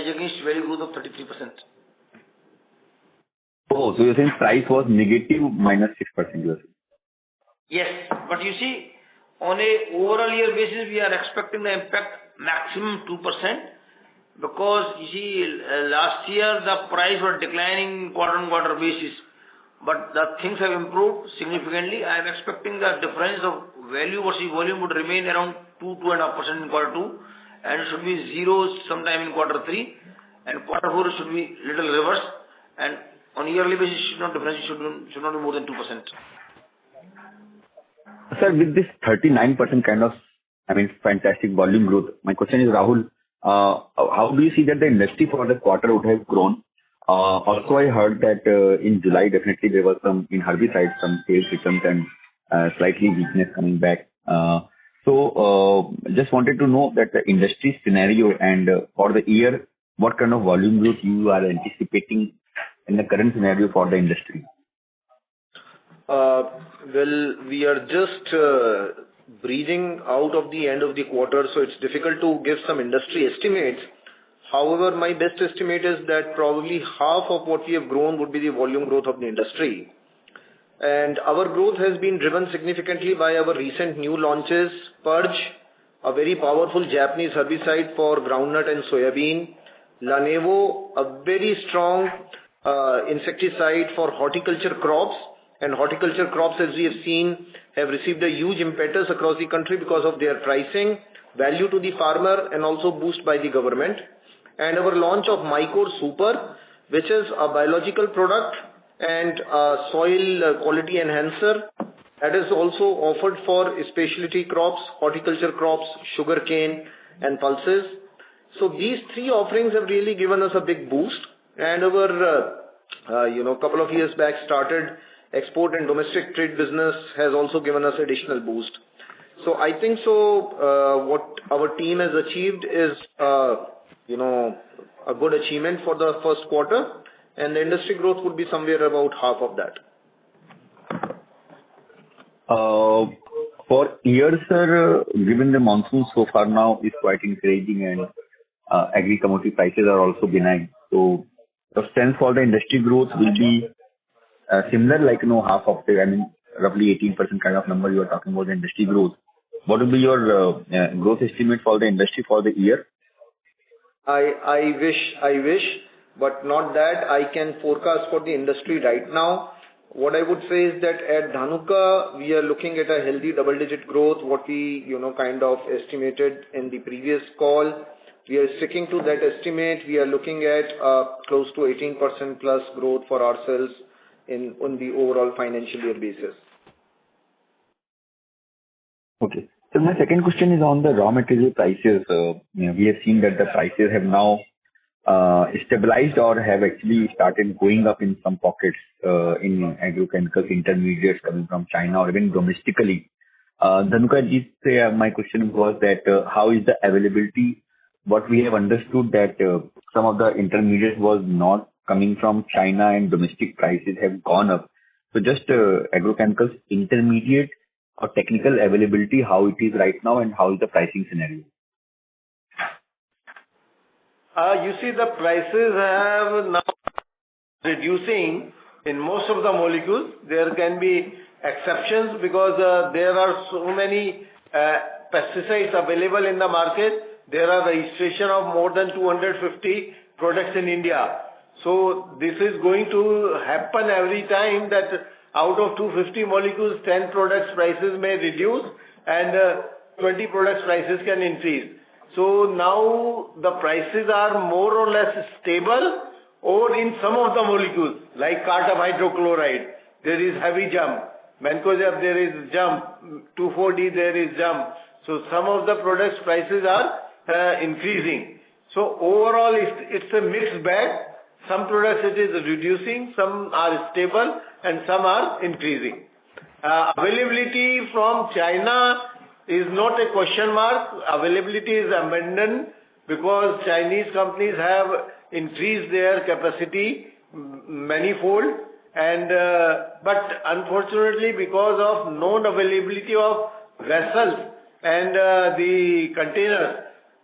as against value growth of 33%. Oh, so you're saying price was negative -6%, you're saying? Yes, but you see, on a overall year basis, we are expecting the impact maximum 2%, because you see, last year the price was declining quarter-on-quarter basis, but the things have improved significantly. I am expecting the difference of value versus volume would remain around 2.5% in quarter 2, and it should be 0 sometime in quarter 3, and quarter 4 should be little reverse, and on yearly basis should not difference, should not be more than 2%. Sir, with this 39% kind of, fantastic volume growth, my question is, Rahul, how do you see that the industry for the quarter would have grown? Also, I heard that in July, definitely there was some, in herbicides, some sales returns and slightly weakness coming back. So, just wanted to know that the industry scenario and for the year, what kind of volume growth you are anticipating in the current scenario for the industry? Well, we are just breathing out of the end of the quarter, so it's difficult to give some industry estimates. However, my best estimate is that probably half of what we have grown would be the volume growth of the industry. And our growth has been driven significantly by our recent new launches, Purge, a very powerful Japanese herbicide for groundnut and soybean, Lanevo, a very strong insecticide for horticulture crops, and horticulture crops, as we have seen, have received a huge impetus across the country because of their pricing, value to the farmer, and also boost by the government. And our launch of Mycore Super, which is a biological product and a soil quality enhancer, that is also offered for specialty crops, horticulture crops, sugarcane, and pulses. So these three offerings have really given us a big boost, and our couple of years back started export and domestic trade business has also given us additional boost. So I think what our team has achieved is a good achievement for the first quarter, and the industry growth would be somewhere about half of that. For years, sir, given the monsoon so far now is quite encouraging and agri-commodity prices are also benign. So the sense for the industry growth will be similar, like half of the, roughly 18% kind of number you are talking about the industry growth. What will be your growth estimate for the industry for the year? I wish, but not that I can forecast for the industry right now. What I would say is that at Dhanuka, we are looking at a healthy double-digit growth, what we, kind of estimated in the previous call. We are sticking to that estimate. We are looking at close to 18% plus growth for ourselves on the overall financial year basis. Okay. So my second question is on the raw material prices. We have seen that the prices have now stabilized or have actually started going up in some pockets in agrochemicals intermediates coming from China or even domestically. Dhanuka, my question was that how is the availability? What we have understood that some of the intermediates was not coming from China and domestic prices have gone up. So just agrochemicals intermediate or technical availability, how it is right now and how is the pricing scenario? You see, the prices have now reducing in most of the molecules. There can be exceptions because there are so many pesticides available in the market. There are registration of more than 250 products in India. So this is going to happen every time that out of 250 molecules, 10 products prices may reduce and 20 products prices can increase. So now the prices are more or less stable, or in some of the molecules like cartap hydrochloride, there is heavy jump. Mancozeb, there is jump. 2,4-D, there is jump. So some of the products prices are increasing. So overall, it's a mixed bag. Some products it is reducing, some are stable, and some are increasing. Availability from China is not a question mark. Availability is abundant because Chinese companies have increased their capacity manifold, and but unfortunately because of non-availability of vessels and the containers,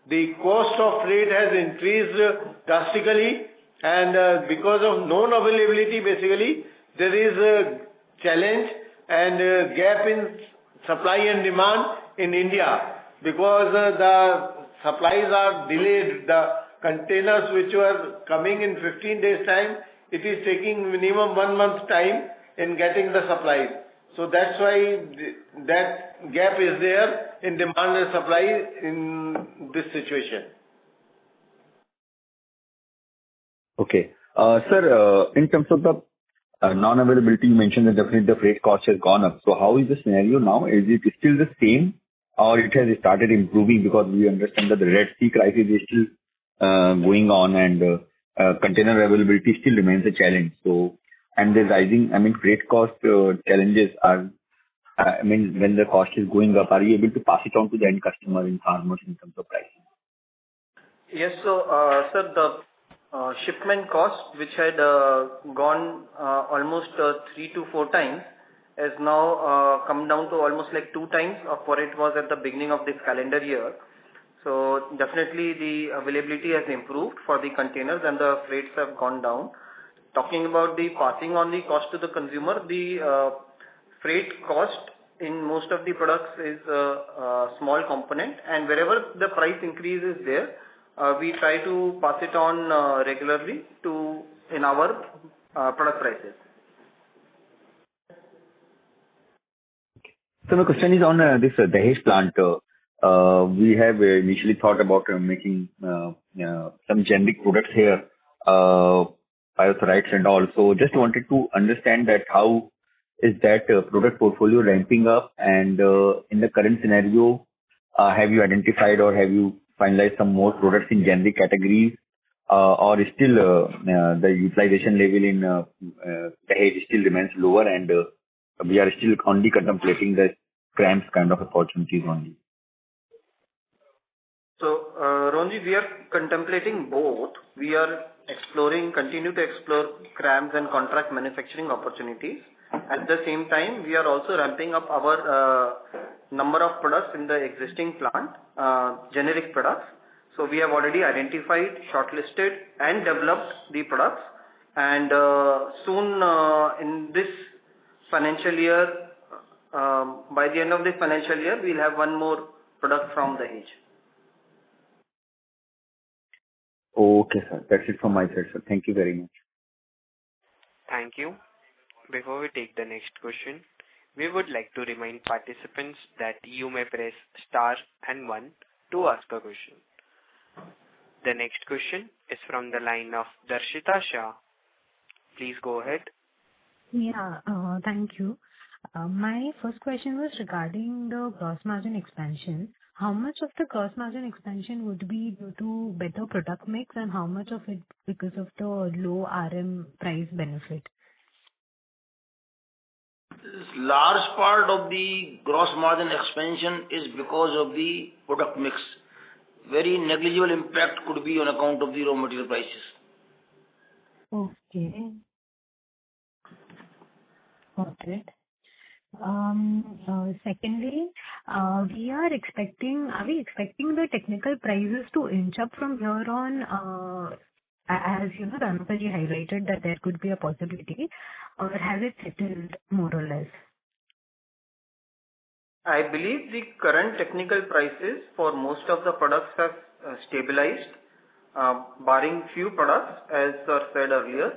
the cost of freight has increased drastically, and because of non-availability, basically, there is a challenge and a gap in supply and demand in India, because the supplies are delayed. The containers which were coming in 15 days time, it is taking minimum 1 month time in getting the supplies. So that's why that gap is there in demand and supply in this situation. Okay. Sir, in terms of the non-availability, you mentioned that definitely the freight cost has gone up. So how is the scenario now? Is it still the same, or it has started improving? Because we understand that the Red Sea crisis is still going on, and container availability still remains a challenge. So, and the rising, freight cost challenges are, when the cost is going up, are you able to pass it on to the end customer and farmers in terms of pricing? Yes. So, sir, the shipment cost, which had gone almost 3 to 4 times, has now come down to almost like 2 times of what it was at the beginning of this calendar year. So definitely the availability has improved for the containers and the freights have gone down. Talking about the passing on the cost to the consumer, the freight cost in most of the products is a small component, and wherever the price increase is there, we try to pass it on regularly in our product prices. So my question is on this Dahej plant. We have initially thought about making some generic products here, pyrethroids and all. So just wanted to understand that how is that product portfolio ramping up, and in the current scenario, have you identified or have you finalized some more products in generic categories, or still the utilization level in Dahej still remains lower, and we are still only contemplating the CRAMS kind of opportunities only? So, Ronji, we are contemplating both. We are continue to explore CRAMS and contract manufacturing opportunities. At the same time, we are also ramping up our number of products in the existing plant, generic products. So we have already identified, shortlisted and developed the products, and soon in this financial year, by the end of this financial year, we'll have one more product from Dahej. Okay, sir. That's it from my side, sir. Thank you very much. Thank you. Before we take the next question, we would like to remind participants that you may press star and 1 to ask a question. The next question is from the line of Darshita Shah. Please go ahead. Yeah, thank you. My first question was regarding the gross margin expansion. How much of the gross margin expansion would be due to better product mix, and how much of it because of the low RM price benefit? Large part of the gross margin expansion is because of the product mix. Very negligible impact could be on account of the raw material prices. Okay. Got it. Secondly, are we expecting the technical prices to inch up from here on, as you know, Dhanuka ji highlighted that there could be a possibility, or has it settled more or less? I believe the current technical prices for most of the products have stabilized, barring few products, as sir said earlier.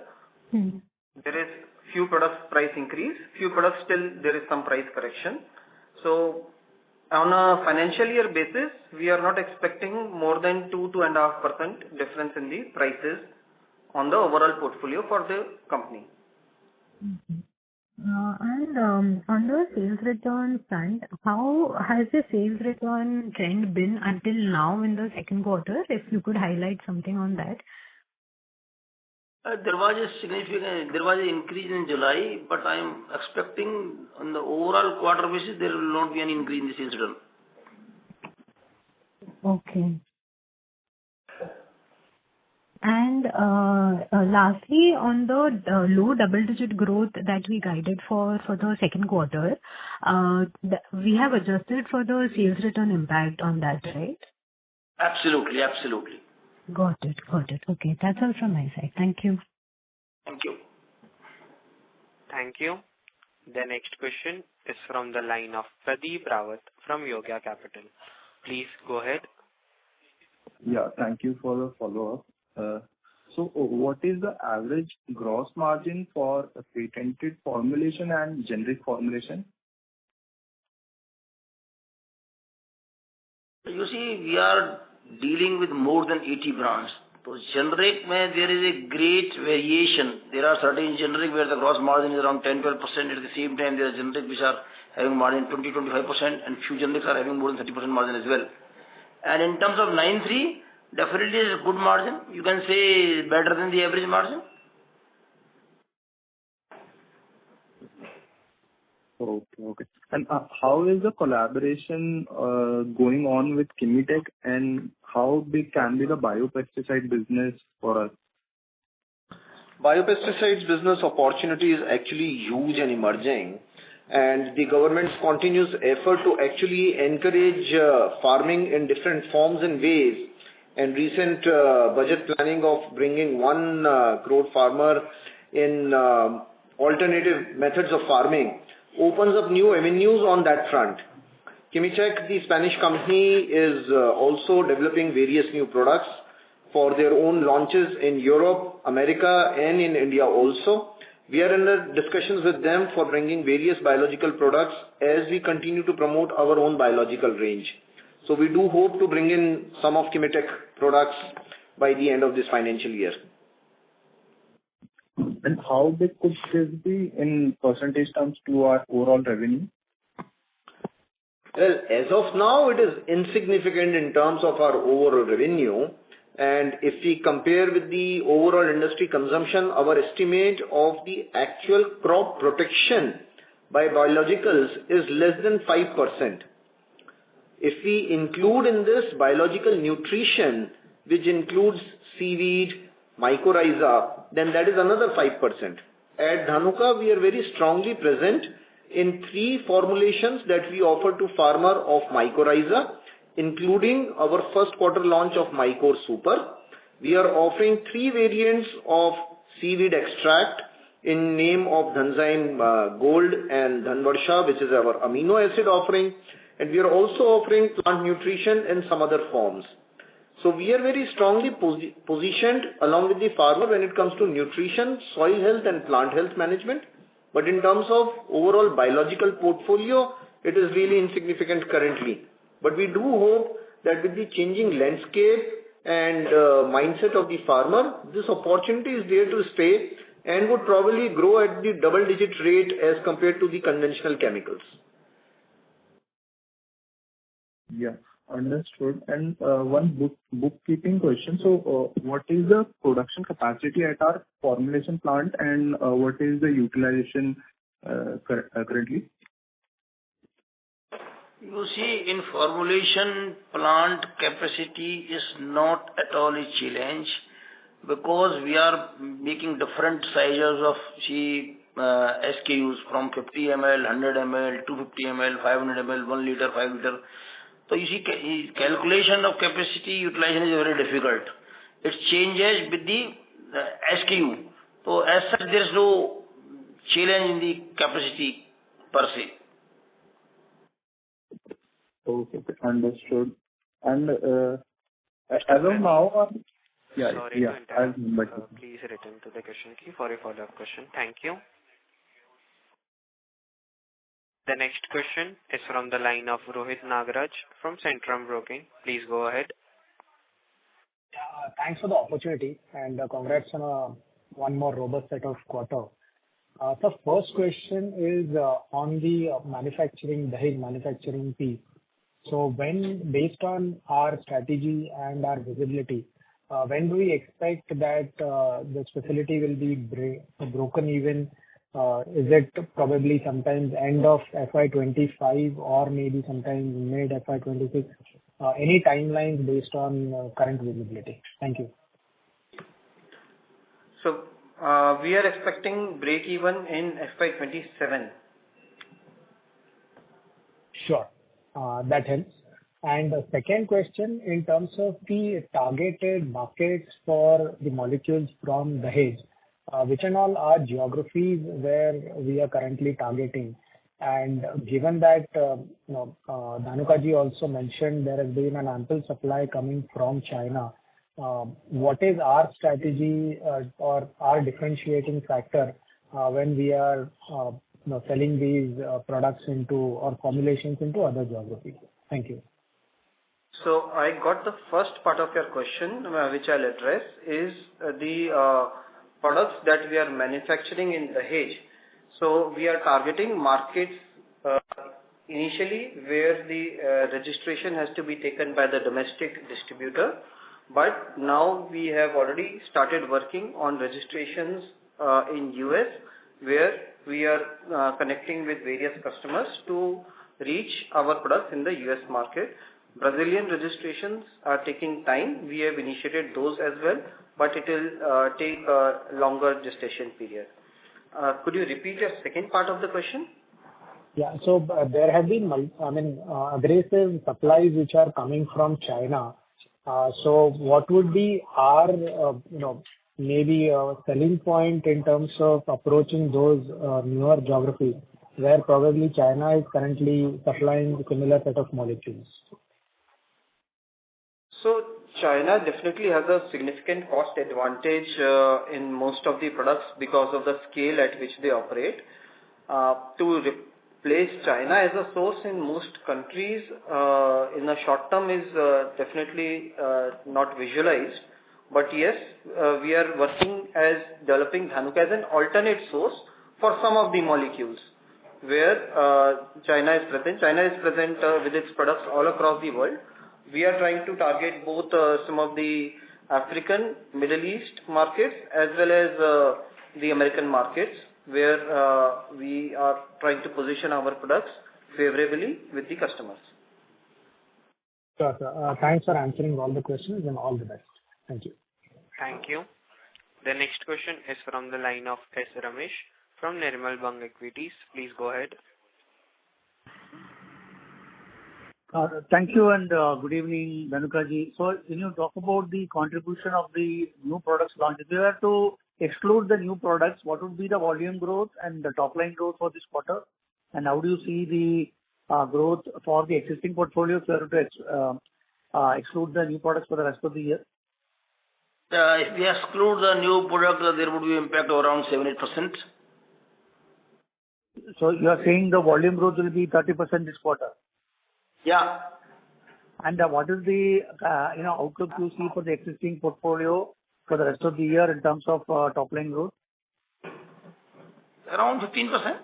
There is few products price increase, few products still there is some price correction. So on a financial year basis, we are not expecting more than 2.5% difference in the prices on the overall portfolio for the company. And on the sales return front, how has the sales return trend been until now in the second quarter? If you could highlight something on that. There was an increase in July, but I am expecting on the overall quarter basis there will not be any increase in the sales return. Okay. And lastly, on the low double-digit growth that we guided for the second quarter, we have adjusted for the sales return impact on that, right? Absolutely. Got it. Okay, that's all from my side. Thank you. Thank you. Thank you. The next question is from the line of Pradeep Rawat from Yoga Capital. Please go ahead. Yeah, thank you for the follow-up. So what is the average gross margin for a patented formulation and generic formulation? You see, we are dealing with more than 80 brands. So generic, there is a great variation. There are certain generic where the gross margin is around 10-12%. At the same time, there are generic which are having margin 20-25%, and few generics are having more than 30% margin as well. And in terms of 9(3), definitely is a good margin. You can say better than the average margin. Okay. And how is the collaboration going on with Kimitech, and how big can be the biopesticide business for us? Biopesticides business opportunity is actually huge and emerging, and the government's continuous effort to actually encourage farming in different forms and ways, and recent budget planning of bringing 1 crore farmer in alternative methods of farming opens up new avenues on that front. Kimitech, the Spanish company, is also developing various new products for their own launches in Europe, America, and in India also. We are under discussions with them for bringing various biological products as we continue to promote our own biological range. So we do hope to bring in some of Kimitech products by the end of this financial year. And how big could this be in percentage terms to our overall revenue? Well, as of now, it is insignificant in terms of our overall revenue. And if we compare with the overall industry consumption, our estimate of the actual crop protection by biologicals is less than 5%. If we include in this biological nutrition, which includes seaweed, mycorrhiza, then that is another 5%. At Dhanuka, we are very strongly present in 3 formulations that we offer to farmer of mycorrhiza, including our first quarter launch of Mycore Super. We are offering 3 variants of seaweed extract in name of Dhanzyme Gold and Dhanvarsha, which is our amino acid offering, and we are also offering plant nutrition in some other forms. So we are very strongly positioned along with the farmer when it comes to nutrition, soil health and plant health management. But in terms of overall biological portfolio, it is really insignificant currently. But we do hope that with the changing landscape and mindset of the farmer, this opportunity is there to stay and would probably grow at the double-digit rate as compared to the conventional chemicals. Yeah, understood. And one bookkeeping question. So, what is the production capacity at our formulation plant, and what is the utilization currently? You see, in formulation plant capacity is not at all a challenge because we are making different sizes of SKUs from 50 ml, 100 ml, 250 ml, 500 ml, 1 liter, 5 liter. So you see, calculation of capacity utilization is very difficult. It changes with the SKU. So as such, there is no challenge in the capacity per se. Okay, understood. And as of now, Sorry to interrupt. Please return to the question queue for a follow-up question. Thank you. The next question is from the line of Rohit Nagraj from Centrum Broking. Please go ahead. Thanks for the opportunity and congrats on one more robust set of quarter. The first question is on the Dahej manufacturing piece. So based on our strategy and our visibility, when do we expect that this facility will be broken even? Is it probably sometimes end of FY25 or maybe sometime mid FY26? Any timelines based on current visibility? Thank you. So we are expecting break even in FY27. Sure. That helps. And the second question, in terms of the targeted markets for the molecules from Dahej, which and all are geographies where we are currently targeting? And given that, Dhanuka ji also mentioned there has been an ample supply coming from China, what is our strategy or our differentiating factor when we are selling these products into or formulations into other geographies? Thank you. So I got the first part of your question, which I'll address, is the products that we are manufacturing in Dahej. So we are targeting markets initially where the registration has to be taken by the domestic distributor. But now we have already started working on registrations in US, where we are connecting with various customers to reach our products in the US market. Brazilian registrations are taking time. We have initiated those as well, but it will take a longer gestation period. Could you repeat your second part of the question? Yeah. So there have been, aggressive supplies which are coming from China. So what would be our, maybe a selling point in terms of approaching those newer geographies where probably China is currently supplying similar set of molecules? So China definitely has a significant cost advantage in most of the products because of the scale at which they operate. To replace China as a source in most countries in the short term is definitely not visualized. But yes, we are working as developing Dhanuka as an alternate source for some of the molecules where China is present. China is present with its products all across the world. We are trying to target both some of the African, Middle East markets as well as the American markets where we are trying to position our products favorably with the customers. Sure, sir. Thanks for answering all the questions and all the best. Thank you. Thank you. The next question is from the line of S. Ramesh from Nirmal Bang Equities. Please go ahead. Thank you and good evening, Dhanuka ji. So when you talk about the contribution of the new products launched, if you were to exclude the new products, what would be the volume growth and the top line growth for this quarter? And how do you see the growth for the existing portfolio if you were to exclude the new products for the rest of the year? If we exclude the new product, there would be impact around 7-8%. So you are saying the volume growth will be 30% this quarter? Yeah. And what is the outlook you see for the existing portfolio for the rest of the year in terms of top line growth? Around 15%.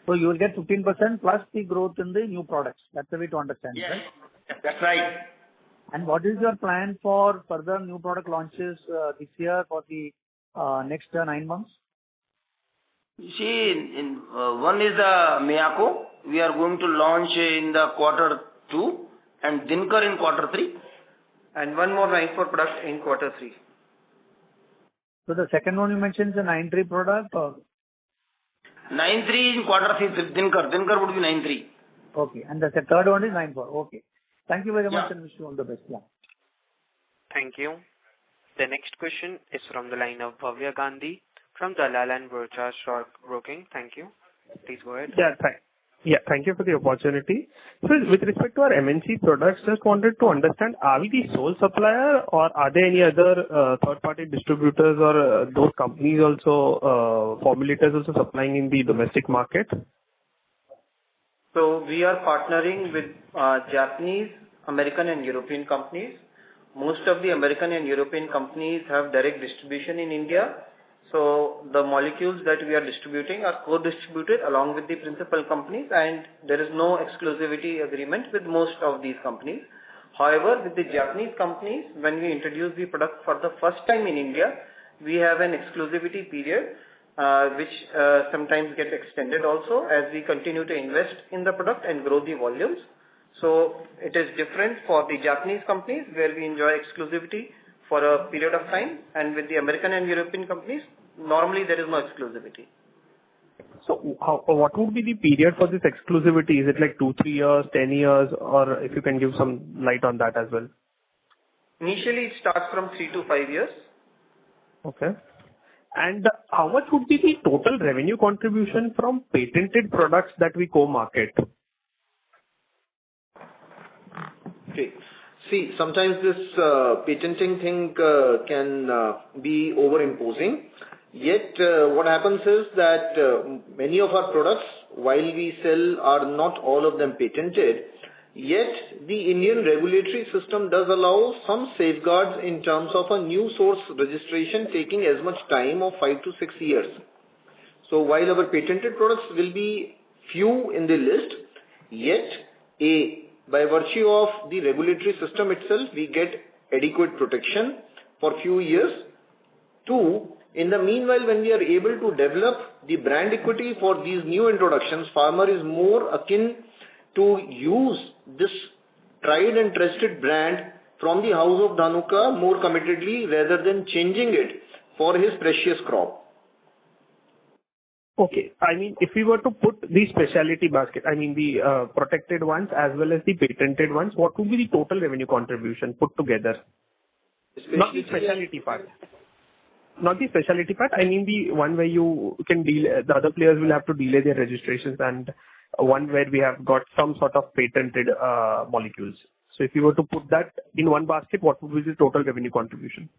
So you will get 15% plus the growth in the new products. That's the way to understand, yes, right? That's right. And what is your plan for further new product launches this year for the next 9 months? You see, one is the Miyako. We are going to launch in the Q2 and Dinkar in Q3. And one more 9(4) product in Q3. So the second one you mentioned is a 9(3) product or? 9(3) in Q3, Dinkar. Dinkar would be 9(3). Okay. And the third one is 9(4). Okay. Thank you very much and wish you all the best. Yeah. Thank you. The next question is from the line of Bhavya Gandhi from Dalal & Broacha Stock Broking. Thank you. Please go ahead. Thank you for the opportunity. So with respect to our MNC products, just wanted to understand, are we the sole supplier or are there any other third-party distributors or those companies also, formulators also supplying in the domestic market? So we are partnering with Japanese, American and European companies. Most of the American and European companies have direct distribution in India. So the molecules that we are distributing are co-distributed along with the principal companies, and there is no exclusivity agreement with most of these companies. However, with the Japanese companies, when we introduce the product for the first time in India, we have an exclusivity period which sometimes gets extended also as we continue to invest in the product and grow the volumes. So it is different for the Japanese companies where we enjoy exclusivity for a period of time, and with the American and European companies, normally there is no exclusivity. So what would be the period for this exclusivity? Is it like 2, 3 years, 10 years, or if you can give some light on that as well? Initially, it starts from 3 to 5 years. Okay. And how much would be the total revenue contribution from patented products that we co-market? Okay. See, sometimes this patenting thing can be over-imposing. Yet, what happens is that many of our products, while we sell, are not all of them patented. Yet, the Indian regulatory system does allow some safeguards in terms of a new source registration taking as much time of 5 to 6 years. So, while our patented products will be few in the list, yet by virtue of the regulatory system itself, we get adequate protection for few years. 2, in the meanwhile, when we are able to develop the brand equity for these new introductions, farmer is more akin to use this tried and trusted brand from the house of Dhanuka more committedly rather than changing it for his precious crop. Okay. I mean, if we were to put the specialty basket, I mean the protected ones as well as the patented ones, what would be the total revenue contribution put together? Not the specialty part. Not the specialty part. I mean the one where you can the other players will have to delay their registrations, and one where we have got some sort of patented molecules. So if you were to put that in one basket, what would be the total revenue contribution?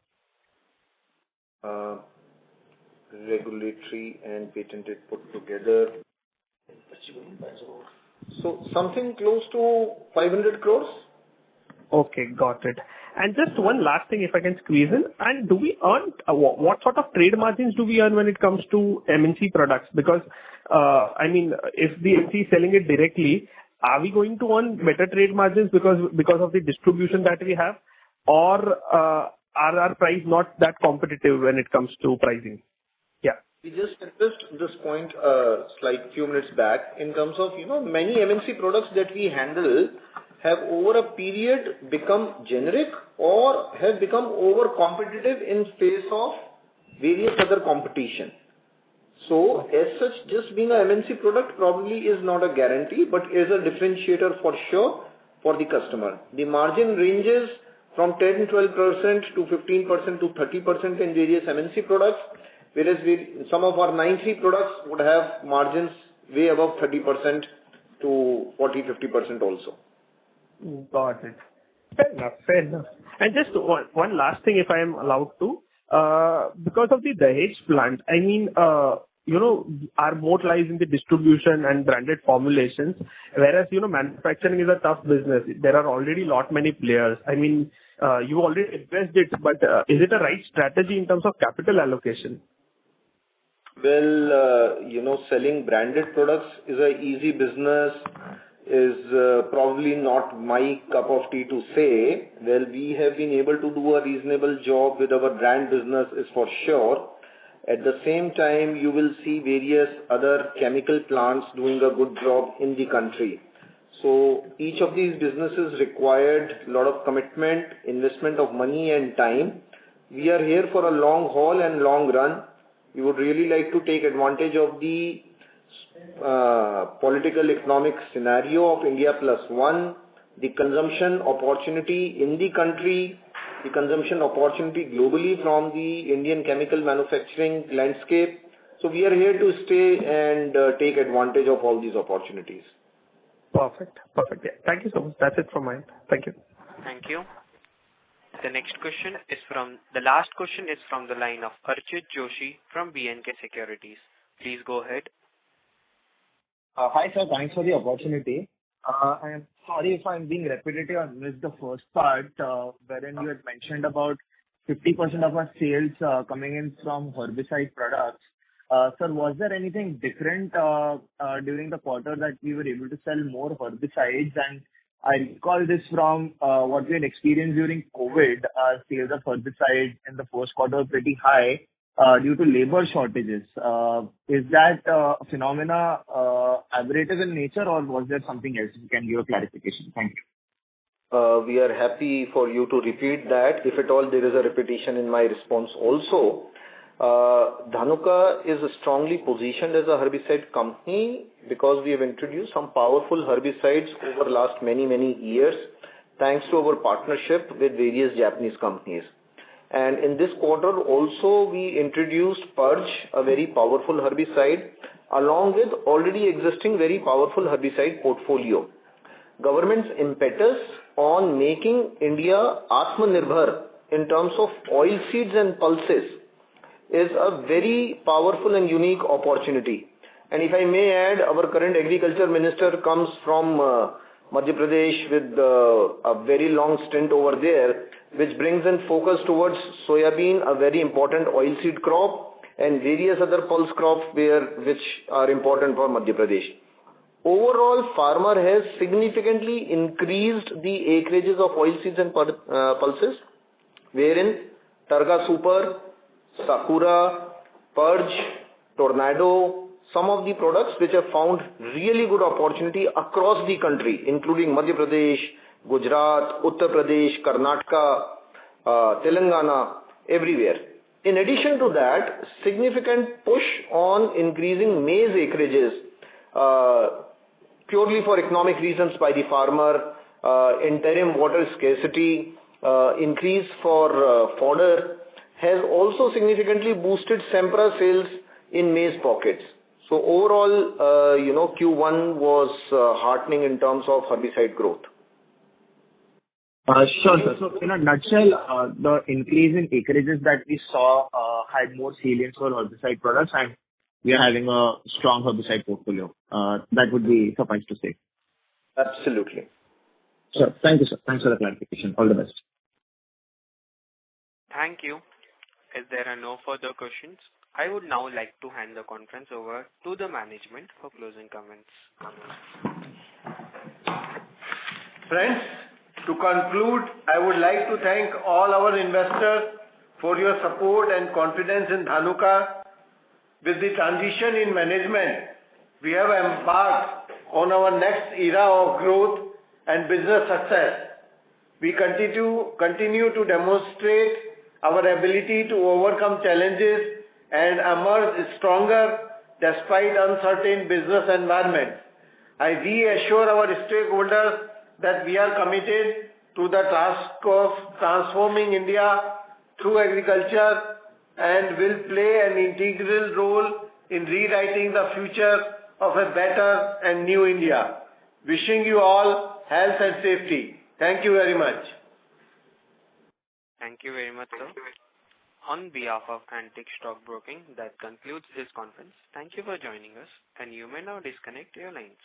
Regulatory and patented put together. So something close to 500 crores. Okay, got it. And just one last thing, if I can squeeze in, and do we earn, what sort of trade margins do we earn when it comes to MNC products? Because, I mean, if the MC is selling it directly, are we going to earn better trade margins because of the distribution that we have? Or are our price not that competitive when it comes to pricing? Yeah. We just addressed this point like few minutes back in terms of, many MNC products that we handle have over a period become generic or have become over competitive in face of various other competition. So as such, just being a MNC product probably is not a guarantee, but is a differentiator for sure for the customer. The margin ranges from 10, 12% to 15% to 30% in various MNC products, whereas some of our 9(3) products would have margins way above 30% to 40, 50% also. Got it. Fair enough. And just one last thing, if I am allowed to. Because of the Dahej plant, I mean, our moat lies in the distribution and branded formulations, whereas, manufacturing is a tough business. There are already many players. I mean, you already addressed it, but is it a right strategy in terms of capital allocation? Well, selling branded products is a easy business, is probably not my cup of tea to say. Well, we have been able to do a reasonable job with our brand business is for sure. At the same time, you will see various other chemical plants doing a good job in the country. So each of these businesses required a lot of commitment, investment of money and time. We are here for a long haul and long run. We would really like to take advantage of the political economic scenario of India plus one, the consumption opportunity in the country, the consumption opportunity globally from the Indian chemical manufacturing landscape. So we are here to stay and take advantage of all these opportunities. Perfect. Yeah. Thank you so much. That's it from my end. Thank you. Thank you. The last question is from the line of Archit Joshi from B&K Securities. Please go ahead. Hi, sir. Thanks for the opportunity. I am sorry if I'm being repetitive. I missed the first part, wherein you had mentioned about 50% of our sales coming in from herbicide products. Sir, was there anything different during the quarter that we were able to sell more herbicides? And I recall this from what we had experienced during COVID. Sales of herbicides in the first quarter were pretty high due to labor shortages. Is that a phenomena aberrative in nature, or was there something else? You can give a clarification. Thank you. We are happy for you to repeat that. If at all there is a repetition in my response also. Dhanuka is strongly positioned as a herbicide company because we have introduced some powerful herbicides over last many years, thanks to our partnership with various Japanese companies. And in this quarter also we introduced Purge, a very powerful herbicide, along with already existing very powerful herbicide portfolio. Government's impetus on making India Atmanirbhar in terms of oilseeds and pulses is a very powerful and unique opportunity. And if I may add, our current agriculture minister comes from Madhya Pradesh with a very long stint over there, which brings in focus towards soybean, a very important oilseed crop, and various other pulse crops which are important for Madhya Pradesh. Overall, farmer has significantly increased the acreages of oilseeds and pulses, wherein Targa Super, Sakura, Purge, Tornado, some of the products which have found really good opportunity across the country, including Madhya Pradesh, Gujarat, Uttar Pradesh, Karnataka, Telangana, everywhere. In addition to that, significant push on increasing maize acreages, purely for economic reasons by the farmer, interim water scarcity, increase for fodder, has also significantly boosted Sempra sales in maize pockets. So overall, Q1 was heartening in terms of herbicide growth. Sure, sir. So in a nutshell, the increase in acreages that we saw had more salience for herbicide products, and we are having a strong herbicide portfolio. That would be suffice to say. Absolutely. Sure. Thank you, sir. Thanks for the clarification. All the best. Thank you. If there are no further questions, I would now like to hand the conference over to the management for closing comments. Friends, to conclude, I would like to thank all our investors for your support and confidence in Dhanuka. With the transition in management, we have embarked on our next era of growth and business success. We continue to demonstrate our ability to overcome challenges and emerge stronger despite uncertain business environment. I reassure our stakeholders that we are committed to the task of transforming India through agriculture and will play an integral role in rewriting the future of a better and new India. Wishing you all health and safety. Thank you very much. Thank you very much, sir. On behalf of Antique Stock Broking, that concludes this conference. Thank you for joining us, and you may now disconnect your lines.